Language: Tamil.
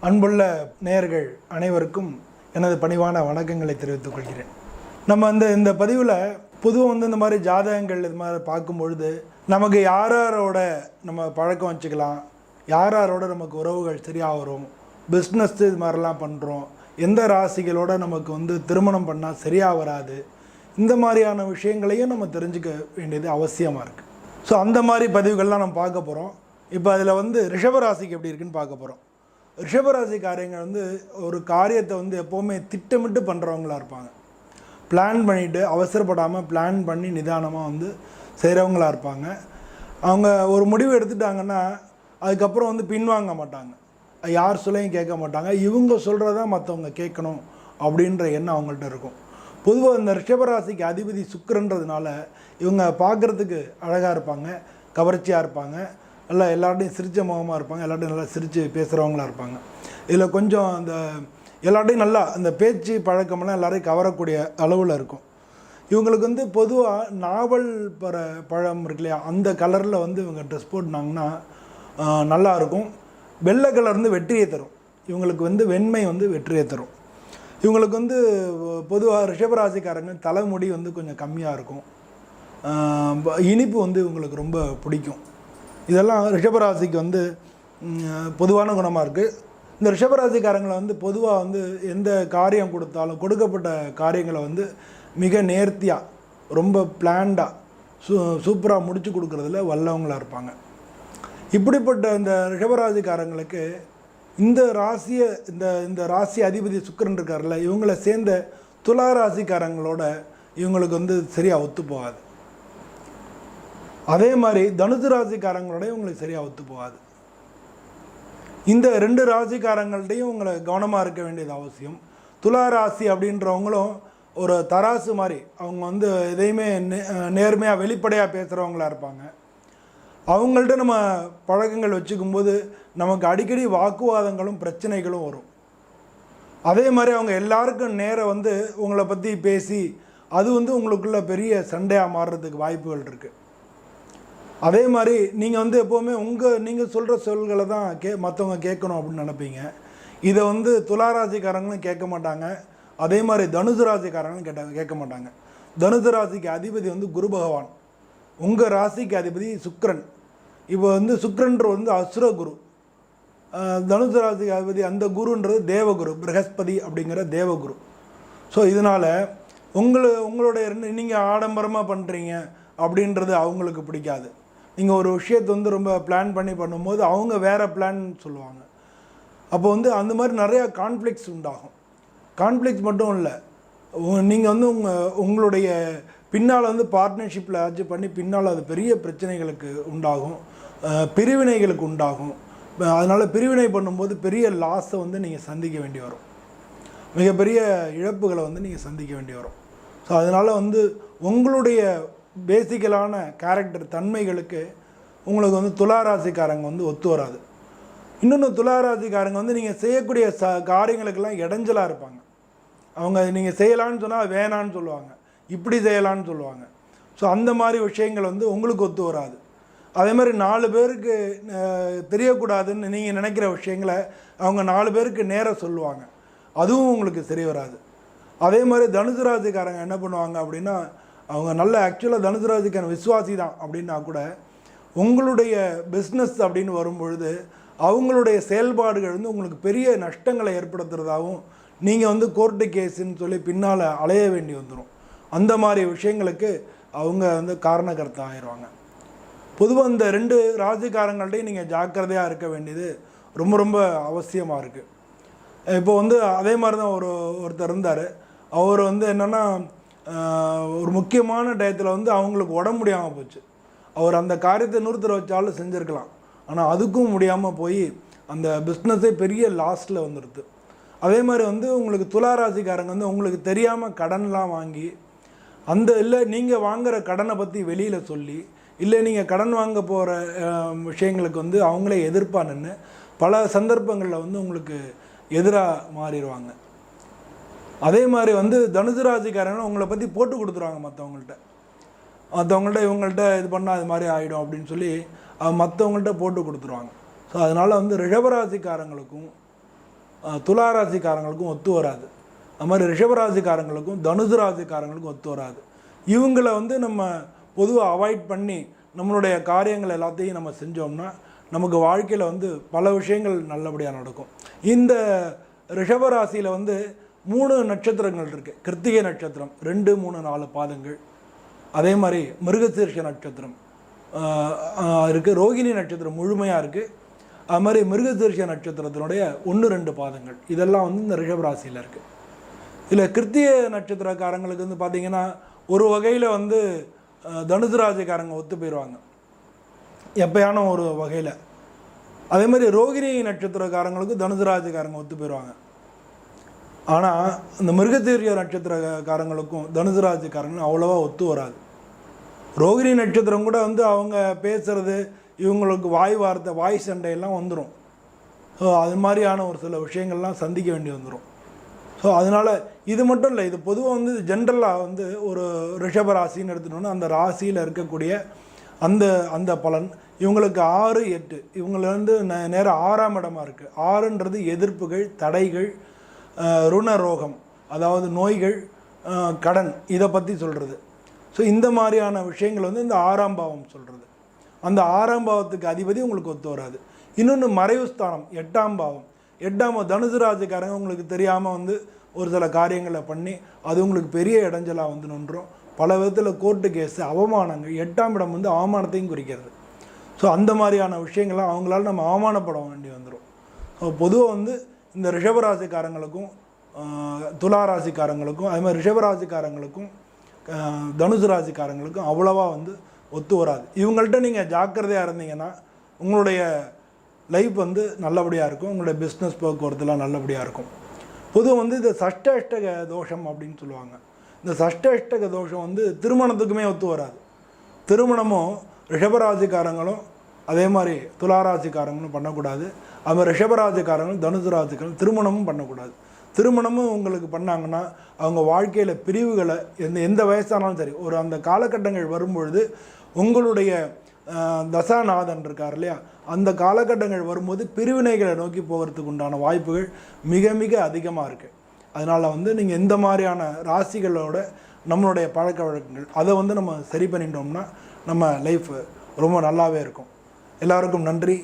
அன்புள்ள நேயர்கள் அனைவருக்கும் எனது பணிவான வணக்கங்களை தெரிவித்துக் கொள்கிறேன். நம்ம இந்த பதிவில் பொதுவாக இந்த மாதிரி ஜாதகங்கள் இது மாதிரி பார்க்கும்பொழுது நமக்கு யாரோட நம்ம பழக்கம் வச்சுக்கலாம், யாரோட நமக்கு உறவுகள் சரியாக வரும், பிஸ்னஸ் இது மாதிரிலாம் பண்ணுறோம், எந்த ராசிகளோட நமக்கு திருமணம் பண்ணால் சரியாக வராது, இந்த மாதிரியான விஷயங்களையும் நம்ம தெரிஞ்சுக்க வேண்டியது அவசியமாக இருக்குது. ஸோ அந்த மாதிரி பதிவுகள்லாம் நம்ம பார்க்க போகிறோம். இப்போ அதில் ரிஷபராசிக்கு எப்படி இருக்குன்னு பார்க்க போகிறோம். ரிஷபராசிக்காரங்க ஒரு காரியத்தை எப்போவுமே திட்டமிட்டு பண்ணுறவங்களா இருப்பாங்க. பிளான் பண்ணிவிட்டு அவசரப்படாமல் பிளான் பண்ணி நிதானமாக செய்கிறவங்களா இருப்பாங்க. அவங்க ஒரு முடிவு எடுத்துட்டாங்கன்னா அதுக்கப்புறம் பின்வாங்க மாட்டாங்க, யார் சொல்லையும் கேட்க மாட்டாங்க. இவங்க சொல்கிறதான் மற்றவங்க கேட்கணும் அப்படின்ற எண்ணம் அவங்கள்ட்ட இருக்கும். பொதுவாக இந்த ரிஷபராசிக்கு அதிபதி சுக்கிரன்றதுனால இவங்க பார்க்குறதுக்கு அழகாக இருப்பாங்க, கவர்ச்சியாக இருப்பாங்க, நல்லா எல்லார்ட்டையும் சிரித்த முகமாக இருப்பாங்க, எல்லார்ட்டையும் நல்லா சிரித்து பேசுகிறவங்களா இருப்பாங்க. இதில் கொஞ்சம் எல்லார்ட்டையும் நல்லா அந்த பேச்சு பழக்கமெல்லாம் எல்லோரையும் கவரக்கூடிய அளவில் இருக்கும். இவங்களுக்கு பொதுவாக நாவல் பழம் இருக்கு இல்லையா, அந்த கலரில் இவங்க ட்ரெஸ் போட்டுனாங்கன்னா நல்லாயிருக்கும். வெள்ளை கலர் வெற்றியை தரும். இவங்களுக்கு வெண்மை வெற்றியை தரும். இவங்களுக்கு பொதுவாக ரிஷபராசிக்காரங்க தலைமுடி கொஞ்சம் கம்மியாக இருக்கும். இனிப்பு இவங்களுக்கு ரொம்ப பிடிக்கும். இதெல்லாம் ரிஷபராசிக்கு பொதுவான குணமாக இருக்குது. இந்த ரிஷபராசிக்காரங்களை பொதுவாக எந்த காரியம் கொடுத்தாலும் கொடுக்கப்பட்ட காரியங்களை மிக நேர்த்தியாக ரொம்ப பிளான்டாக சூப்பராக முடித்து கொடுக்குறதுல வல்லவங்களாக இருப்பாங்க. இப்படிப்பட்ட இந்த ரிஷபராசிக்காரங்களுக்கு இந்த ராசியை இந்த ராசி அதிபதி சுக்கிரன் இருக்கார்ல, இவங்களை சேர்ந்த துலா ராசிக்காரங்களோட இவங்களுக்கு சரியாக ஒத்து போகாது. அதே மாதிரி தனுசு ராசிக்காரங்களோட இவங்களுக்கு சரியாக ஒத்து போகாது. இந்த ரெண்டு ராசிக்காரங்கள்டையும் உங்களை கவனமாக இருக்க வேண்டியது அவசியம். துலா ராசி அப்படின்றவங்களும் ஒரு தராசு மாதிரி அவங்க எதையுமே நேர்மையாக வெளிப்படையாக பேசுகிறவங்களா இருப்பாங்க. அவங்கள்ட்ட நம்ம பழக்கங்கள் வச்சுக்கும்போது நமக்கு அடிக்கடி வாக்குவாதங்களும் பிரச்சனைகளும் வரும். அதே மாதிரி அவங்க எல்லாருக்கும் நேரம் உங்களை பற்றி பேசி அது உங்களுக்குள்ள பெரிய சண்டையாக மாறுறதுக்கு வாய்ப்புகள் இருக்குது. அதே மாதிரி நீங்கள் எப்போவுமே நீங்கள் சொல்கிற சொல்களை தான் மற்றவங்க கேட்கணும் அப்படின்னு நினைப்பீங்க. இதை துளாராசிக்காரங்களும் கேட்க மாட்டாங்க. அதே மாதிரி தனுசு ராசிக்காரங்களும் கேட்க மாட்டாங்க. தனுசு ராசிக்கு அதிபதி குரு பகவான், உங்கள் ராசிக்கு அதிபதி சுக்கிரன். இப்போ சுக்கிரன்ற அசுர குரு, தனுசு ராசிக்கு அதிபதி அந்த குருன்றது தேவகுரு, பிரகஸ்பதி அப்படிங்கிற தேவகுரு. ஸோ இதனால் உங்களுடைய நீங்கள் ஆடம்பரமாக பண்ணுறீங்க அப்படின்றது அவங்களுக்கு பிடிக்காது. நீங்கள் ஒரு விஷயத்தை ரொம்ப பிளான் பண்ணி பண்ணும்போது அவங்க வேறு பிளான் சொல்லுவாங்க. அப்போ அந்த மாதிரி நிறையா கான்ஃப்ளிக்ஸ் உண்டாகும். கான்ஃப்ளிக்ஸ் மட்டும் இல்லை, நீங்கள் உங்களுடைய பின்னால் பார்ட்னர்ஷிப்பில் ஆச்சு பண்ணி பின்னால் அது பெரிய பிரச்சனைகளுக்கு உண்டாகும், பிரிவினைகளுக்கு உண்டாகும். அதனால் பிரிவினை பண்ணும்போது பெரிய லாஸை நீங்கள் சந்திக்க வேண்டி வரும், மிகப்பெரிய இழப்புகளை நீங்கள் சந்திக்க வேண்டி வரும். ஸோ அதனால் உங்களுடைய பேசிக்கலான கேரக்டர் தன்மைகளுக்கு உங்களுக்கு துளாராசிக்காரங்க ஒத்து வராது. இன்னொன்று, துளாராசிக்காரங்க நீங்கள் செய்யக்கூடிய காரியங்களுக்கெல்லாம் இடைஞ்சலாக இருப்பாங்க. அவங்க நீங்கள் செய்யலான்னு சொன்னால் வேணான்னு சொல்லுவாங்க, இப்படி செய்யலான்னு சொல்லுவாங்க. ஸோ அந்த மாதிரி விஷயங்கள் உங்களுக்கு ஒத்து வராது. அதே மாதிரி 4 பேருக்கு தெரியக்கூடாதுன்னு நீங்கள் நினைக்கிற விஷயங்களை அவங்க 4 பேருக்கு நேராக சொல்லுவாங்க, அதுவும் உங்களுக்கு சரி வராது. அதே மாதிரி தனுசு ராசிக்காரங்க என்ன பண்ணுவாங்க அப்படின்னா, அவங்க நல்ல ஆக்சுவலாக தனுசு ராசிக்கான விசுவாசி தான் அப்படின்னா கூட உங்களுடைய பிஸ்னஸ் அப்படின்னு வரும்பொழுது அவங்களுடைய செயல்பாடுகள் உங்களுக்கு பெரிய நஷ்டங்களை ஏற்படுத்துகிறதாகவும் நீங்கள் கோர்ட்டு கேஸுன்னு சொல்லி பின்னால் அலைய வேண்டி வந்துடும். அந்த மாதிரி விஷயங்களுக்கு அவங்க காரணக்கர்த்தா ஆயிடுவாங்க. பொதுவாக இந்த 2 ராசிக்காரங்கள்டையும் நீங்கள் ஜாக்கிரதையாக இருக்க வேண்டியது ரொம்ப ரொம்ப அவசியமாக இருக்குது. இப்போ அதே மாதிரி தான் ஒருத்தர் இருந்தார். அவர் என்னென்னா ஒரு முக்கியமான டயத்தில் அவங்களுக்கு உடம்பு முடியாமல் போச்சு. அவர் அந்த காரியத்தை நிறுத்தர வச்சாலும் செஞ்சுருக்கலாம், ஆனால் அதுக்கும் முடியாமல் போய் அந்த பிஸ்னஸே பெரிய லாஸ்ட்டில் வந்துடுது. அதே மாதிரி உங்களுக்கு துளாராசிக்காரங்க உங்களுக்கு தெரியாமல் கடன்லாம் வாங்கி இல்லை நீங்கள் வாங்குகிற கடனை பற்றி வெளியில் சொல்லி, இல்லை நீங்கள் கடன் வாங்க போகிற விஷயங்களுக்கு அவங்களே எதிர்ப்பாக நின்று பல சந்தர்ப்பங்களில் உங்களுக்கு எதிராக மாறிடுவாங்க. அதே மாதிரி தனுசு ராசிக்காரங்க உங்களை பற்றி போட்டு கொடுத்துருவாங்க மற்றவங்கள்ட்ட இவங்கள்ட்ட இது பண்ணால் அது மாதிரி ஆகிடும் அப்படின்னு சொல்லி மற்றவங்கள்ட்ட போட்டு கொடுத்துருவாங்க. ஸோ அதனால் ரிஷபராசிக்காரங்களுக்கும் துலா ராசிக்காரங்களுக்கும் ஒத்து வராது. அது மாதிரி ரிஷபராசிக்காரங்களுக்கும் தனுசு ராசிக்காரங்களுக்கும் ஒத்து வராது. இவங்களை வந்து நம்ம பொதுவாக அவாய்ட் பண்ணி நம்மளுடைய காரியங்கள் எல்லாத்தையும் நம்ம செஞ்சோம்னா நமக்கு வாழ்க்கையில் வந்து பல விஷயங்கள் நல்லபடியாக நடக்கும். இந்த ரிஷபராசியில் வந்து 3 நட்சத்திரங்கள் இருக்குது. கிருத்திகை நட்சத்திரம் 2, 3, 4 பாதங்கள். அதே மாதிரி மிருகசீர்ஷ நட்சத்திரம் இருக்குது. ரோகிணி நட்சத்திரம் முழுமையாக இருக்குது. அது மாதிரி மிருகசீர்ஷ நட்சத்திரத்தினுடைய 1, 2 பாதங்கள். இதெல்லாம் வந்து இந்த ரிஷபராசியில் இருக்குது. இதில் கிருத்திகை நட்சத்திரக்காரங்களுக்கு வந்து பார்த்திங்கன்னா ஒரு வகையில் வந்து தனுசு ராசிக்காரங்க ஒத்து போயிடுவாங்க எப்பயான ஒரு வகையில். அதே மாதிரி ரோகிணி நட்சத்திரக்காரங்களுக்கு தனுசு ராசிக்காரங்க ஒத்து போயிடுவாங்க. ஆனால் இந்த மிருகசீர்ஷ நட்சத்திரக்காரங்களுக்கும் தனுசு ராசிக்காரங்களும் அவ்வளோவா ஒத்து வராது. ரோகிணி நட்சத்திரம் கூட வந்து அவங்க பேசுகிறது இவங்களுக்கு வாய் சண்டையெல்லாம் வந்துடும். ஸோ அது மாதிரியான ஒரு சில விஷயங்கள்லாம் சந்திக்க வேண்டி வந்துடும். ஸோ அதனால் இது மட்டும் இல்லை, இது பொதுவாக வந்து ஜென்ரலாக வந்து ஒரு ரிஷபராசின்னு எடுத்துட்டோன்னா அந்த ராசியில் இருக்கக்கூடிய அந்த அந்த பலன் இவங்களுக்கு 6, 8 இவங்கள வந்து நேரம் 6ஆம் இடமா இருக்குது. 6ன்றது எதிர்ப்புகள், தடைகள், ருணரோகம், அதாவது நோய்கள், கடன், இதை பற்றி சொல்கிறது. ஸோ இந்த மாதிரியான விஷயங்கள் வந்து இந்த 6ஆம் பாவம் சொல்கிறது. அந்த 6ஆம் பாவத்துக்கு அதிபதி உங்களுக்கு ஒத்து வராது. இன்னொன்று மறைவு ஸ்தானம் 8ஆம் பாவம். 8ஆம் தனுசு ராசிக்காரங்க உங்களுக்கு தெரியாமல் வந்து ஒரு சில காரியங்களை பண்ணி அது உங்களுக்கு பெரிய இடைஞ்சலாக வந்து நின்றோம். பல விதத்தில் கோர்ட்டு கேஸு, அவமானங்கள். 8ஆம் இடம் வந்து அவமானத்தையும் குறிக்கிறது. ஸோ அந்த மாதிரியான விஷயங்கள்லாம் அவங்களால நம்ம அவமானப்பட வேண்டி வந்துடும். ஸோ பொதுவாக வந்து இந்த ரிஷபராசிக்காரங்களுக்கும் துலா ராசிக்காரங்களுக்கும் அது மாதிரி ரிஷபராசிக்காரங்களுக்கும் தனுசு ராசிக்காரங்களுக்கும் அவ்வளோவா வந்து ஒத்து வராது. இவங்கள்ட்ட நீங்கள் ஜாக்கிரதையாக இருந்தீங்கன்னா உங்களுடைய லைஃப் வந்து நல்லபடியாக இருக்கும். உங்களுடைய பிஸ்னஸ் போக்குவரத்துலாம் நல்லபடியாக இருக்கும். பொதுவாக வந்து இந்த சஷ்டாஷ்டக தோஷம் அப்படின்னு சொல்லுவாங்க. இந்த சஷ்டாஷ்டக தோஷம் வந்து திருமணத்துக்குமே ஒத்து வராது. திருமணமும் ரிஷபராசிக்காரங்களும் அதே மாதிரி துளாராசிக்காரங்களும் பண்ணக்கூடாது. அது மாதிரி ரிஷபராசிக்காரங்களும் தனுசு ராசிக்காரங்களும் திருமணமும் பண்ணக்கூடாது. திருமணமும் உங்களுக்கு பண்ணாங்கன்னா அவங்க வாழ்க்கையில் பிரிவுகளை எந்த வயசானாலும் சரி ஒரு அந்த காலகட்டங்கள் வரும்பொழுது உங்களுடைய தசாநாதன் இருக்கார் இல்லையா, அந்த காலகட்டங்கள் வரும்போது பிரிவினைகளை நோக்கி போகிறதுக்கு உண்டான வாய்ப்புகள் மிக மிக அதிகமாக இருக்குது. அதனால் வந்து நீங்கள் எந்த மாதிரியான ராசிகளோட நம்மளுடைய பழக்க வழக்கங்கள் அதை வந்து நம்ம சரி பண்ணிட்டோம்னா நம்ம லைஃப் ரொம்ப நல்லாவே இருக்கும். எல்லாருக்கும் நன்றி.